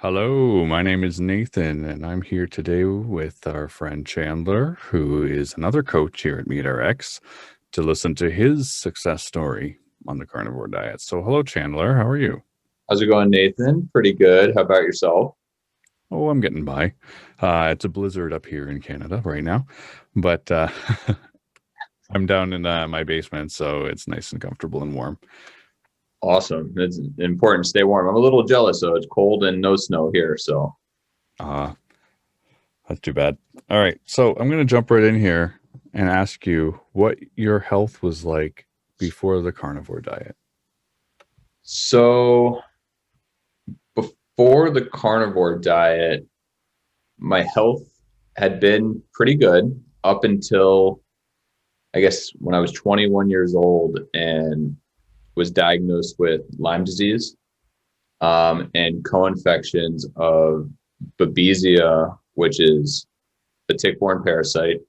Hello, my name is Nathan, and I'm here today with our friend Chandler, who is another coach here at MeatRx, to listen to his success story on the carnivore diet. So, hello, Chandler. How are you? How's it going, Nathan? Pretty good. How about yourself? Oh, I'm getting by. It's a blizzard up here in Canada right now, but I'm down in my basement, so it's nice and comfortable and warm. Awesome. It's important to stay warm. I'm a little jealous, though. It's cold and no snow here. So, Uh, that's too bad. All right, so I'm going to jump right in here and ask you what your health was like before the carnivore diet. so before the carnivore diet, my health had been pretty good up until I guess when I was 21 years old and was diagnosed with Lyme disease and co-infections of Babesia, which is the tick-borne parasite,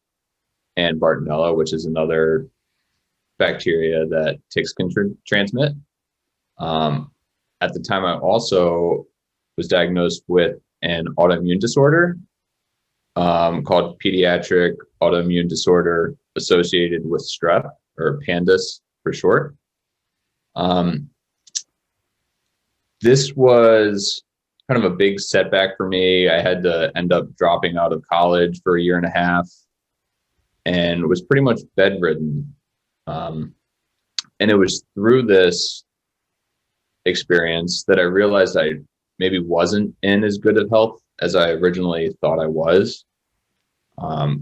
and Bartonella, which is another bacteria that ticks can transmit. Um, at the time, I also was diagnosed with an autoimmune disorder called pediatric autoimmune disorder associated with strep, or PANDAS for short. Um, this was kind of a big setback for me. I had to end up dropping out of college for a year and a half and was pretty much bedridden. Um, and it was through this experience that I realized I maybe wasn't in as good of health as I originally thought I was.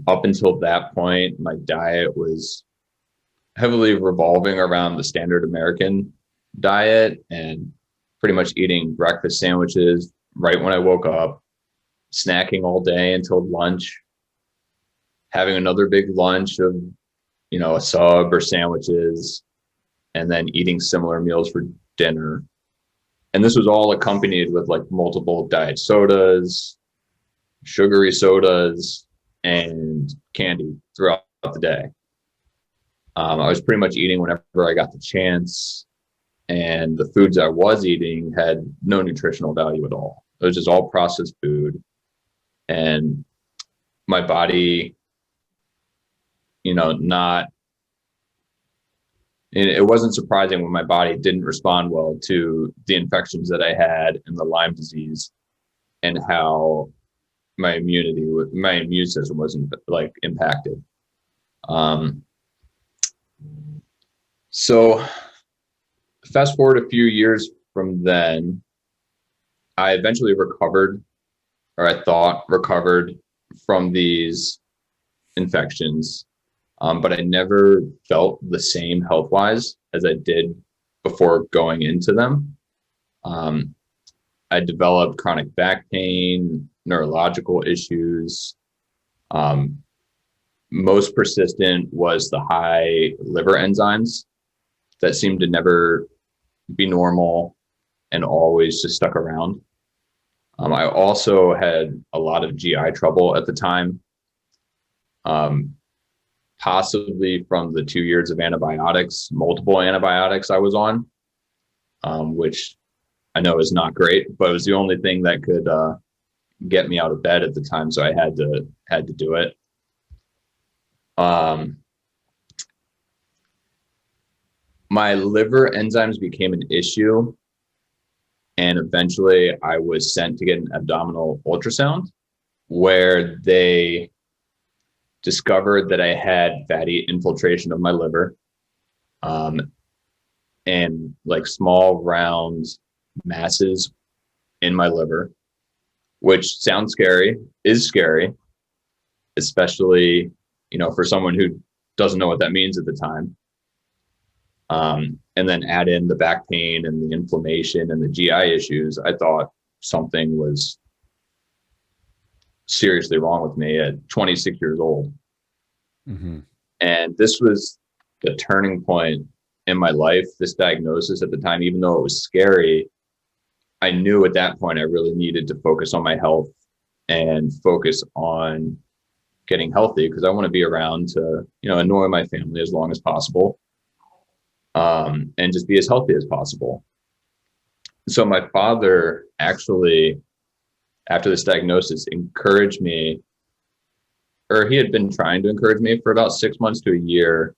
Up until that point, my diet was heavily revolving around the standard American diet and pretty much eating breakfast sandwiches right when I woke up, snacking all day until lunch, having another big lunch of, a sub or sandwiches, and then eating similar meals for dinner. And this was all accompanied with like multiple diet sodas, sugary sodas, and candy throughout the day. I was pretty much eating whenever I got the chance, and the foods I was eating had no nutritional value at all. It was just all processed food, and my body, not. It wasn't surprising when my body didn't respond well to the infections that I had and the Lyme disease, and how my immune system wasn't like impacted. Um, so fast forward a few years from then, I eventually recovered, or I thought recovered from these infections. But I never felt the same health wise as I did before going into them. Um, I developed chronic back pain, neurological issues. Um, Most persistent was the high liver enzymes that seemed to never be normal and always just stuck around. I also had a lot of GI trouble at the time, possibly from the 2 years of antibiotics, multiple antibiotics I was on, which I know is not great, but it was the only thing that could get me out of bed at the time, so I had to do it. Um, my liver enzymes became an issue, and eventually I was sent to get an abdominal ultrasound where they discovered that I had fatty infiltration of my liver, and like small round masses in my liver, which sounds scary, is scary, especially, for someone who doesn't know what that means at the time. And then add in the back pain and the inflammation and the GI issues. I thought something was seriously wrong with me at 26 years old. Mm-hmm. And this was the turning point in my life, this diagnosis at the time. Even though it was scary, I knew at that point I really needed to focus on my health and focus on getting healthy, because I want to be around to, annoy my family as long as possible, and just be as healthy as possible. So my father actually after this diagnosis, encouraged me, or he had been trying to encourage me for about 6 months to a year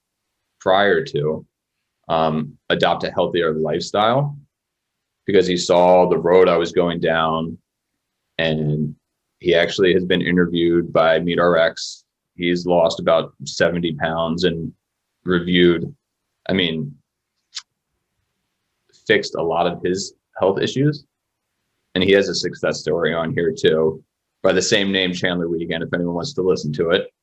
prior to adopt a healthier lifestyle, because he saw the road I was going down. And he actually has been interviewed by MeatRx. He's lost about 70 pounds and reviewed, I mean, fixed a lot of his health issues. And he has a success story on here too, by the same name, Chandler W, again, if anyone wants to listen to it.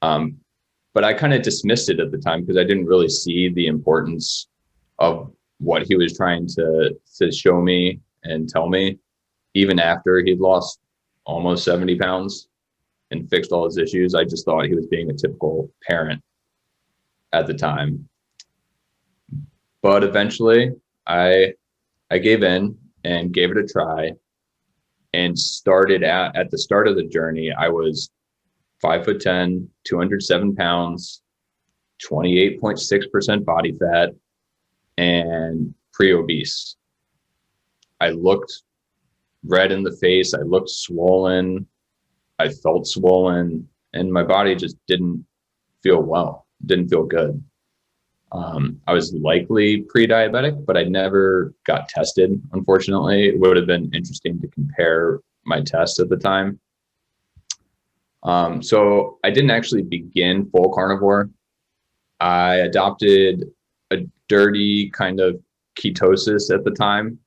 But I kind of dismissed it at the time because I didn't really see the importance of what he was trying to show me and tell me, even after he'd lost almost 70 pounds and fixed all his issues. I just thought he was being a typical parent at the time. But eventually I gave in and gave it a try, and started at the start of the journey. I was 5'10", 207 pounds, 28.6% body fat, and pre-obese. I looked red in the face. I looked swollen. I felt swollen, and my body just didn't feel well, didn't feel good. I was likely pre-diabetic, but I never got tested. Unfortunately, it would have been interesting to compare my tests at the time. So I didn't actually begin full carnivore. I adopted a dirty kind of ketosis at the time.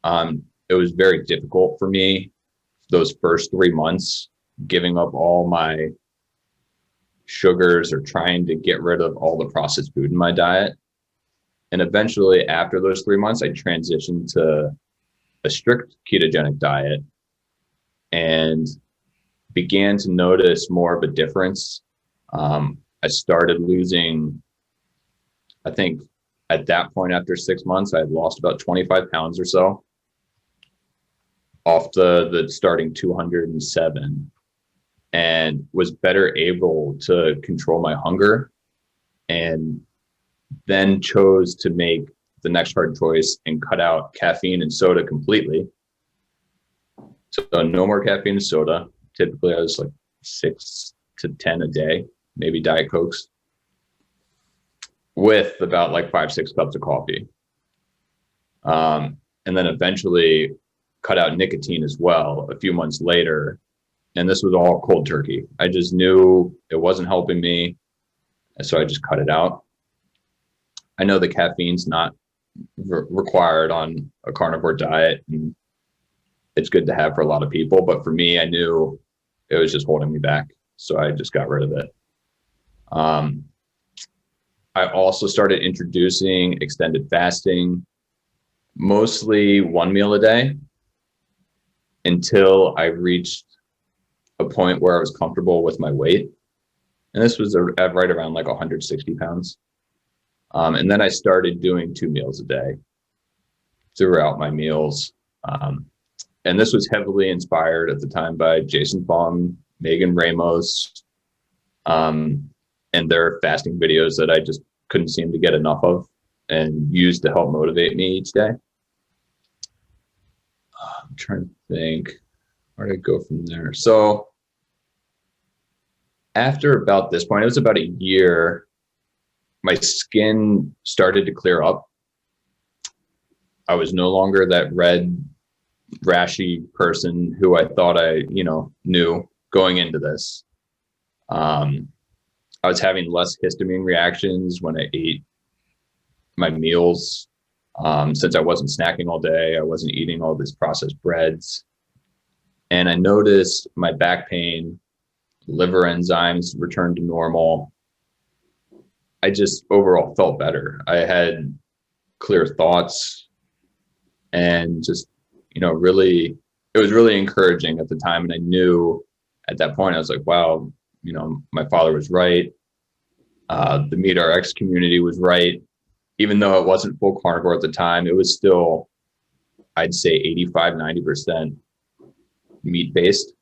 It was very difficult for me those first 3 months, giving up all my sugars or trying to get rid of all the processed food in my diet. And eventually, after those 3 months, I transitioned to a strict ketogenic diet and began to notice more of a difference. I started losing, I think at that point, after 6 months, I had lost about 25 pounds or so off the starting 207, and was better able to control my hunger, and then chose to make the next hard choice and cut out caffeine and soda completely. So no more caffeine and soda. Typically I was like 6 to 10 a day, maybe Diet Cokes, with about like 5-6 cups of coffee. And then eventually cut out nicotine as well a few months later. And this was all cold turkey. I just knew it wasn't helping me, and so I just cut it out. I know the caffeine's not required on a carnivore diet, and it's good to have for a lot of people, but for me, I knew it was just holding me back, so I just got rid of it. I also started introducing extended fasting, mostly 1 meal a day, until I reached a point where I was comfortable with my weight. And this was at right around like 160 pounds. And then I started doing 2 meals a day throughout my meals. And this was heavily inspired at the time by Jason Fung, Megan Ramos, and their fasting videos that I just couldn't seem to get enough of and used to help motivate me each day. I'm trying to think, where did I go from there? So after about this point, it was about a year, my skin started to clear up. I was no longer that red, rashy person who I thought I, knew going into this. I was having less histamine reactions when I ate my meals. Since I wasn't snacking all day, I wasn't eating all these processed breads. And I noticed my back pain, liver enzymes returned to normal. I just overall felt better. I had clear thoughts, and just, really, it was really encouraging at the time. And I knew at that point, I was like, wow, my father was right. The MeatRx community was right. Even though it wasn't full carnivore at the time, it was still, I'd say 85, 90% meat-based.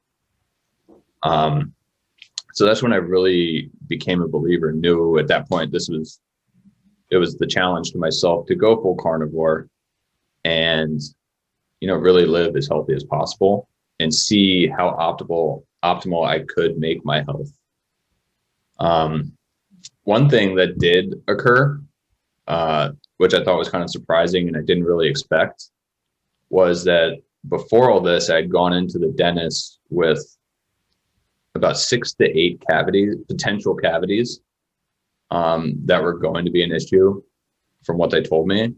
So that's when I really became a believer, knew at that point it was the challenge to myself to go full carnivore. And really live as healthy as possible and see how optimal I could make my health. One thing that did occur, which I thought was kind of surprising and I didn't really expect, was that before all this, I'd gone into the dentist with about 6 to 8 potential cavities, that were going to be an issue from what they told me.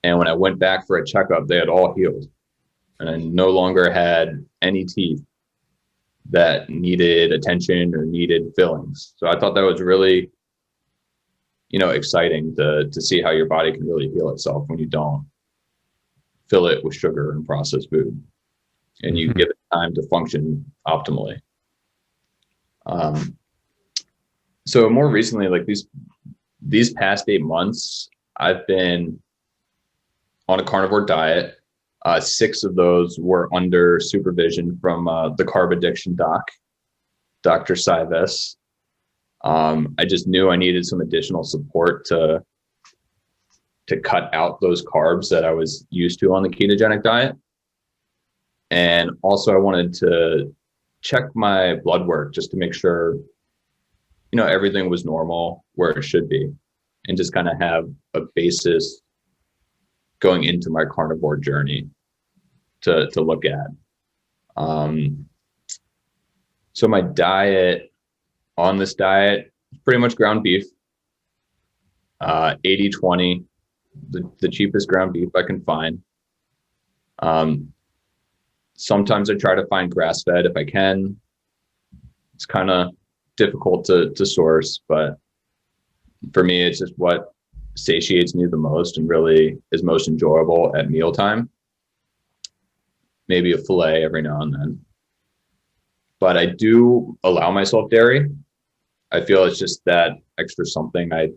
And when I went back for a checkup, they had all healed. And I no longer had any teeth that needed attention or needed fillings. So I thought that was really, exciting to see how your body can really heal itself when you don't fill it with sugar and processed food, and you give it time to function optimally. So more recently, like these past 8 months, I've been on a carnivore diet. 6 of those were under supervision from the carb addiction doc, Dr. Sives. I just knew I needed some additional support to cut out those carbs that I was used to on the ketogenic diet. And also I wanted to check my blood work just to make sure, everything was normal where it should be, and just kind of have a basis going into my carnivore journey to look at. So my diet on this diet is pretty much ground beef, 80-20, the cheapest ground beef I can find. Sometimes I try to find grass fed if I can. It's kind of difficult to source, but for me, it's just what satiates me the most and really is most enjoyable at mealtime. Maybe a filet every now and then. But I do allow myself dairy. I feel it's just that extra something I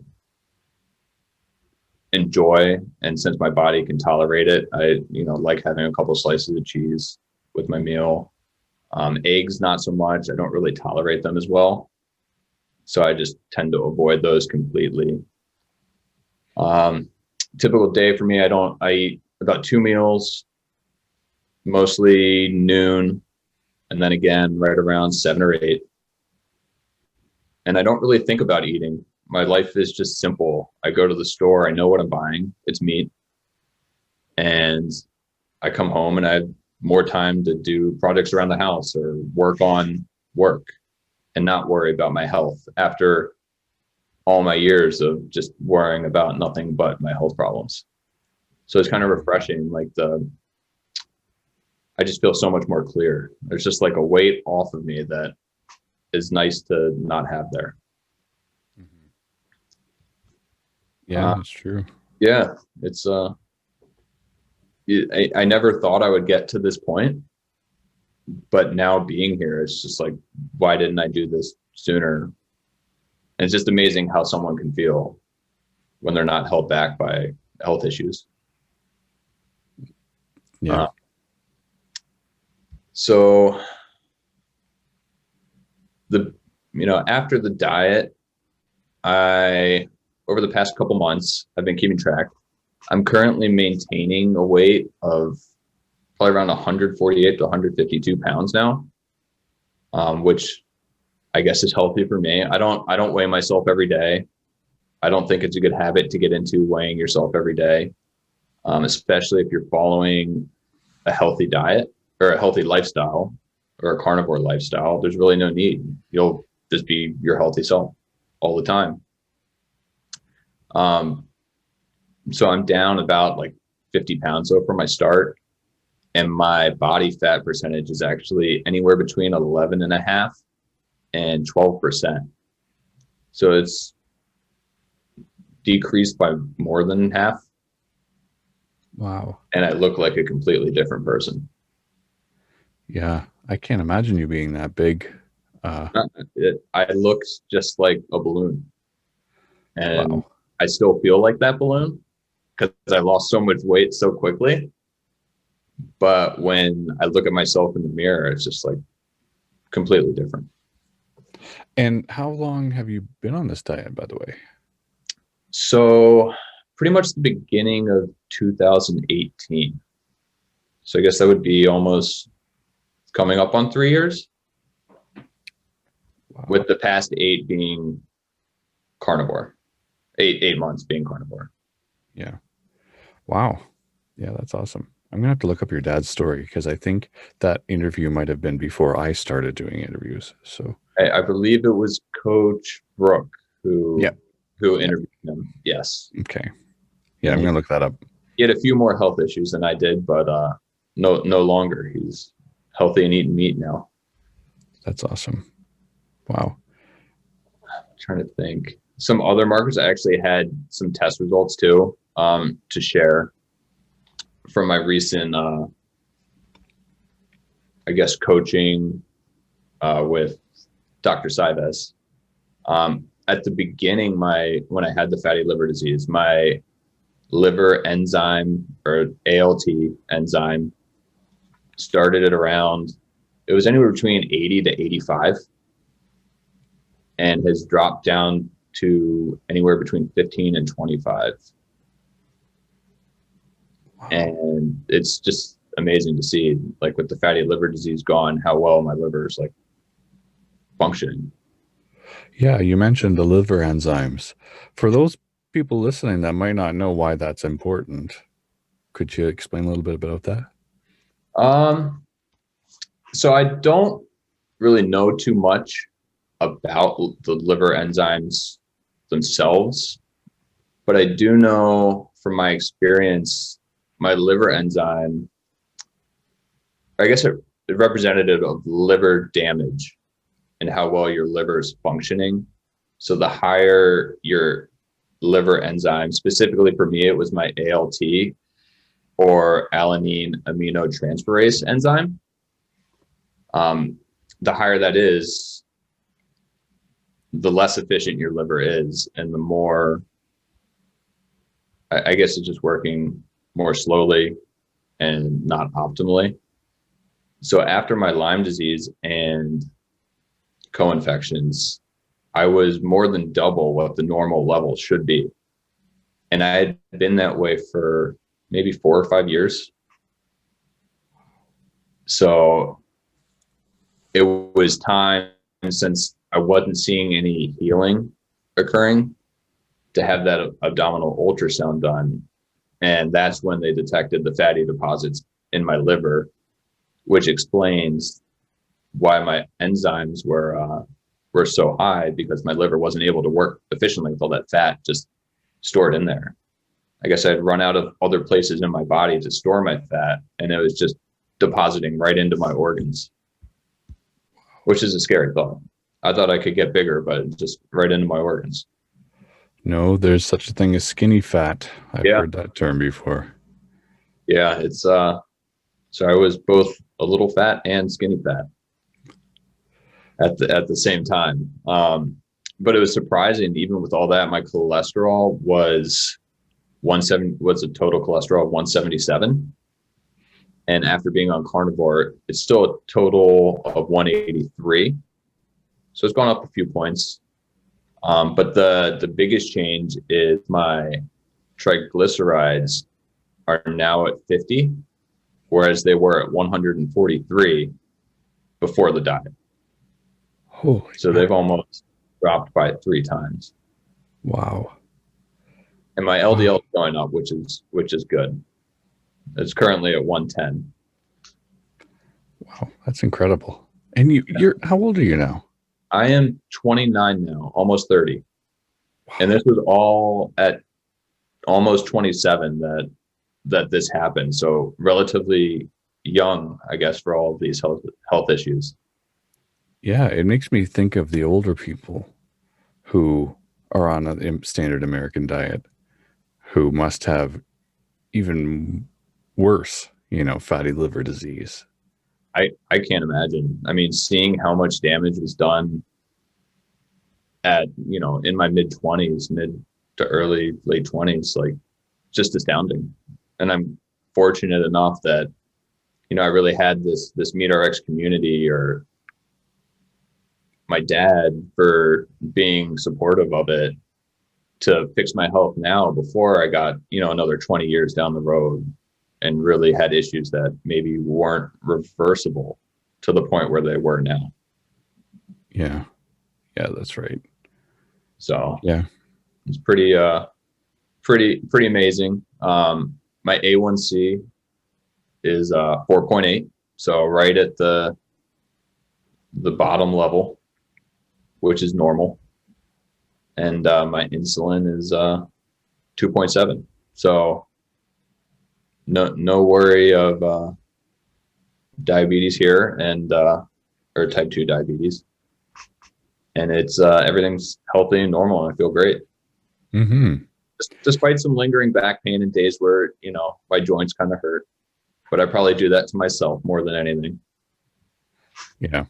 enjoy, and since my body can tolerate it, I like having a couple slices of cheese with my meal. Eggs, not so much. I don't really tolerate them as well, so I just tend to avoid those completely. Typical day for me, I eat about 2 meals, mostly noon, and then again right around 7 or 8. And I don't really think about eating. My life is just simple. I go to the store, I know what I'm buying, it's meat, and I come home and I have more time to do projects around the house or work on work and not worry about my health after all my years of just worrying about nothing but my health problems. So it's kind of refreshing. I just feel so much more clear. There's just like a weight off of me that is nice to not have there. Yeah, that's true. Yeah, it's I never thought I would get to this point, but now being here, it's just like, why didn't I do this sooner? And it's just amazing how someone can feel when they're not held back by health issues. Yeah. So after the diet, over the past couple months, I've been keeping track. I'm currently maintaining a weight of probably around 148 to 152 pounds now, which I guess is healthy for me. I don't weigh myself every day. I don't think it's a good habit to get into weighing yourself every day, especially if you're following a healthy diet or a healthy lifestyle or a carnivore lifestyle. There's really no need. You'll just be your healthy self all the time. So I'm down about like 50 pounds so from my start, and my body fat percentage is actually anywhere between 11.5% and 12%. So it's decreased by more than half. Wow. And I look like a completely different person. Yeah, I can't imagine you being that big. I look just like a balloon, and Wow. I still feel like that balloon because I lost so much weight so quickly. But when I look at myself in the mirror, it's just like completely different. And how long have you been on this diet, by the way? So pretty much the beginning of 2018. So I guess that would be almost coming up on 3 years, Wow. with the past 8 being carnivore, 8 months being carnivore. Yeah. Wow. Yeah, that's awesome. I'm gonna have to look up your dad's story because I think that interview might have been before I started doing interviews. So I believe it was Coach Brooke yeah. who Yeah. interviewed him. Yes. Okay. Yeah, I'm And gonna look that up. he had a few more health issues than I did, but no longer. He's healthy and eating meat now. That's awesome. Wow. I'm trying to think. Some other markers, I actually had some test results too, to share from my recent, I guess, coaching with Dr. Sives. At the beginning, when I had the fatty liver disease, my liver enzyme, or ALT enzyme, started at around, it was anywhere between 80 to 85, and has dropped down to anywhere between 15 and 25. Wow. And it's just amazing to see, like, with the fatty liver disease gone, how well my liver is like functioning. Yeah, you mentioned the liver enzymes. For those people listening that might not know why that's important, could you explain a little bit about that? So I don't really know too much about the liver enzymes themselves, but I do know from my experience, my liver enzyme, I guess it representative of liver damage and how well your liver is functioning. So the higher your liver enzyme, specifically for me, it was my ALT, or alanine aminotransferase enzyme. The higher that is, the less efficient your liver is, and the more, I guess, it's just working more slowly and not optimally. So after my Lyme disease and co-infections, I was more than double what the normal level should be. And I had been that way for maybe 4 or 5 years. So it was time, since I wasn't seeing any healing occurring, to have that abdominal ultrasound done. And that's when they detected the fatty deposits in my liver, which explains why my enzymes were so high, because my liver wasn't able to work efficiently with all that fat just stored in there. I guess I'd run out of other places in my body to store my fat, and it was just depositing right into my organs, which is a scary thought. I thought I could get bigger, but just right into my organs. No, there's such a thing as skinny fat. I've heard that term before. Yeah, it's so I was both a little fat and skinny fat at the same time. But it was surprising, even with all that, my cholesterol was 170, was a total cholesterol of 177. And after being on carnivore, it's still a total of 183. So it's gone up a few points. But the biggest change is my triglycerides are now at 50, whereas they were at 143 before the diet. Holy So they've almost dropped by 3 times. Wow. And my LDL is going up, which is good. It's currently at 110. Wow, that's incredible. And you're how old are you now? I am 29 now, almost 30. Wow. And this was all at almost 27 that this happened. So relatively young, I guess, for all of these health issues. Yeah, it makes me think of the older people who are on a standard American diet, who must have even worse, fatty liver disease. I can't imagine. I mean, seeing how much damage was done at, in my mid to early late 20s, like, just astounding. And I'm fortunate enough that, I really had this MeatRx community, or my dad for being supportive of it, to fix my health now before I got, another 20 years down the road. and really had issues that maybe weren't reversible to the point where they were now. Yeah. Yeah, that's right. So Yeah. it's pretty amazing. My A1C is 4.8, so right at the bottom level, which is normal. And my insulin is 2.7. So no worry of diabetes here, and or type 2 diabetes. And it's everything's healthy and normal, and I feel great. Mm-hmm. Despite some lingering back pain and days where, my joints kind of hurt, but I probably do that to myself more than anything. Yeah.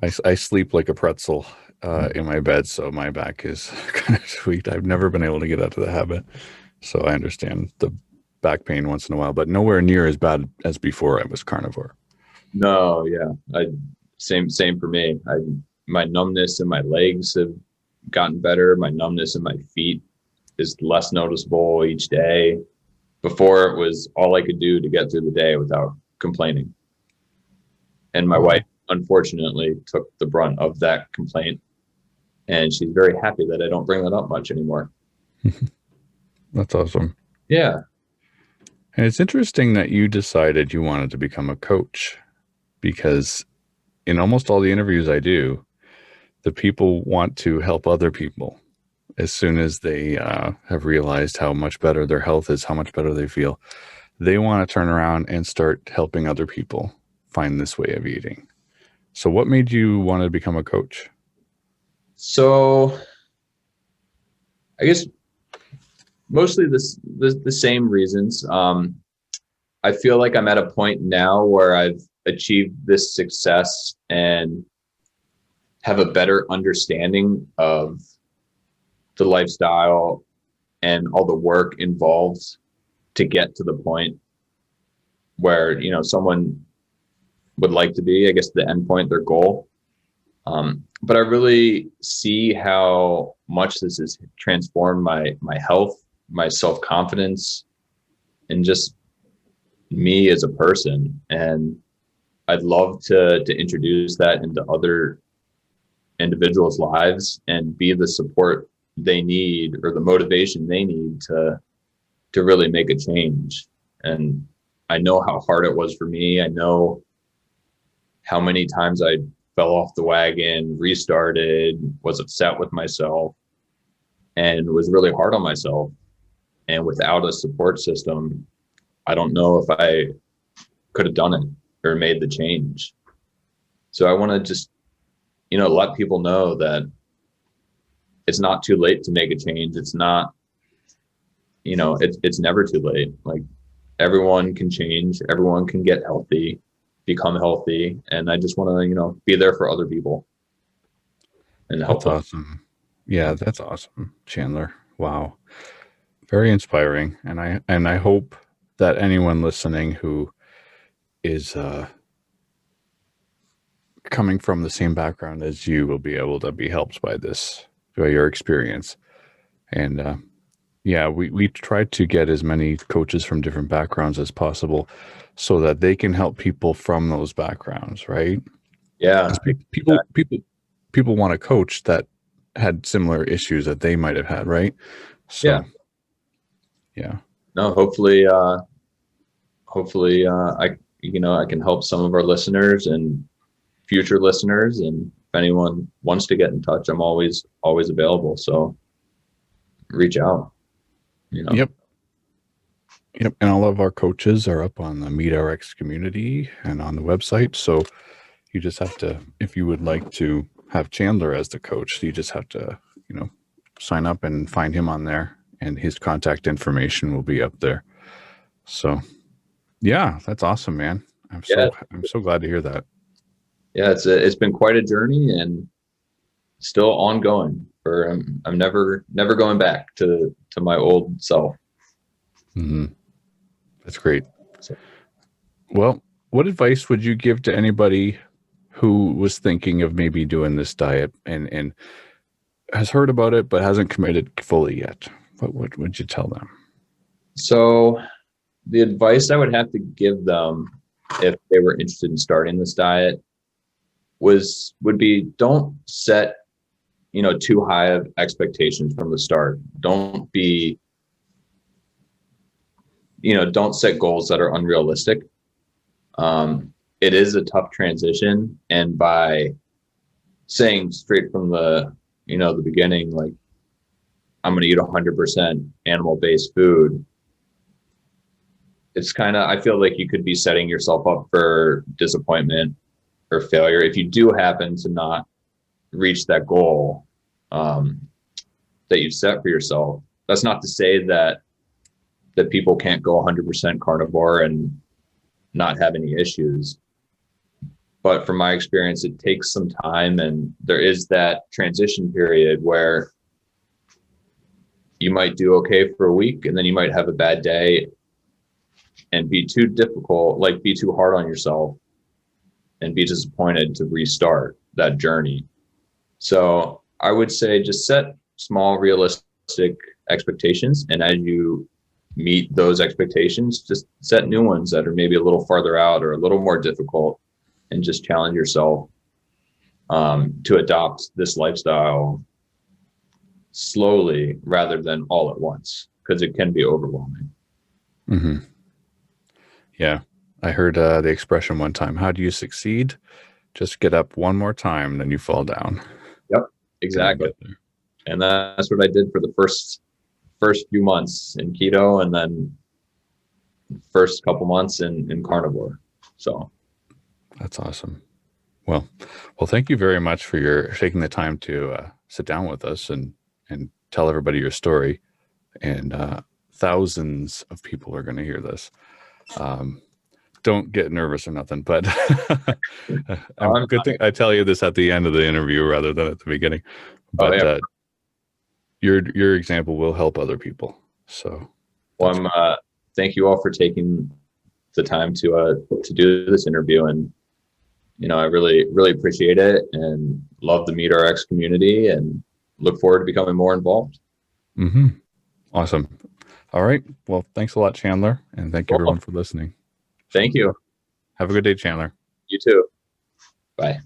I sleep like a pretzel in my bed, so my back is kind of sweet. I've never been able to get out of the habit, so I understand the back pain once in a while, but nowhere near as bad as before I was carnivore. No, yeah, same for me. My numbness in my legs have gotten better. My numbness in my feet is less noticeable each day. Before, it was all I could do to get through the day without complaining. And my wife, unfortunately, took the brunt of that complaint, and she's very happy that I don't bring that up much anymore. That's awesome. Yeah. And it's interesting that you decided you wanted to become a coach, because in almost all the interviews I do, the people want to help other people as soon as they have realized how much better their health is, how much better they feel. They want to turn around and start helping other people find this way of eating. So what made you want to become a coach? So I guess mostly the same reasons. I feel like I'm at a point now where I've achieved this success and have a better understanding of the lifestyle and all the work involved to get to the point where, someone would like to be, I guess, the end point, their goal. But I really see how much this has transformed my health, my self-confidence, and just me as a person. And I'd love to introduce that into other individuals' lives and be the support they need, or the motivation they need to really make a change. And I know how hard it was for me. I know how many times I fell off the wagon, restarted, was upset with myself, and was really hard on myself. And without a support system, I don't know if I could have done it or made the change. So I want to just, let people know that it's not too late to make a change. It's not, it's never too late. Like, everyone can change, everyone can get healthy, become healthy. And I just want to, be there for other people and help them. Awesome. Yeah, that's awesome, Chandler. Wow. Very inspiring. And I hope that anyone listening who is coming from the same background as you will be able to be helped by your experience. And yeah, we try to get as many coaches from different backgrounds as possible so that they can help people from those backgrounds, right? Yeah. People want a coach that had similar issues that they might have had, right? So, yeah. No, hopefully I can help some of our listeners and future listeners. And if anyone wants to get in touch, I'm always available. So reach out. Yep. And all of our coaches are up on the MeetRx community and on the website. So you just have to, if you would like to have Chandler as the coach, you just have to, sign up and find him on there, and his contact information will be up there. So yeah, that's awesome, man. I'm so glad to hear that. Yeah, it's been quite a journey, and still ongoing. I'm never going back to my old self. Mm-hmm. That's great. Well, what advice would you give to anybody who was thinking of maybe doing this diet and has heard about it but hasn't committed fully yet? What would you tell them? So the advice I would have to give them if they were interested in starting this diet would be, don't set, too high of expectations from the start. Don't set goals that are unrealistic. It is a tough transition, and by saying straight from the beginning, like, I'm going to eat 100% animal-based food, it's kind of, I feel like you could be setting yourself up for disappointment or failure if you do happen to not reach that goal that you set for yourself. That's not to say that people can't go 100% carnivore and not have any issues. But from my experience, it takes some time, and there is that transition period where you might do okay for a week, and then you might have a bad day and be too difficult, like be too hard on yourself and be disappointed to restart that journey. So I would say just set small, realistic expectations. And as you meet those expectations, just set new ones that are maybe a little farther out or a little more difficult, and just challenge yourself to adopt this lifestyle slowly rather than all at once, because it can be overwhelming. Mm-hmm. Yeah. I heard the expression one time, how do you succeed? Just get up one more time, then you fall down. Yep, exactly. And that's what I did for the first few months in keto, and then first couple months in carnivore. So that's awesome. Well, thank you very much for your taking the time to sit down with us and tell everybody your story. And thousands of people are going to hear this. Don't get nervous or nothing, but good thing I tell you this at the end of the interview rather than at the beginning. But your example will help other people. So, well, thank you all for taking the time to do this interview, and I really, really appreciate it, and love the MeatRx community, and look forward to becoming more involved. Mm-hmm. Awesome. All right. Well, thanks a lot, Chandler, and thank you everyone for listening. Thank you. Have a good day, Chandler. You too. Bye.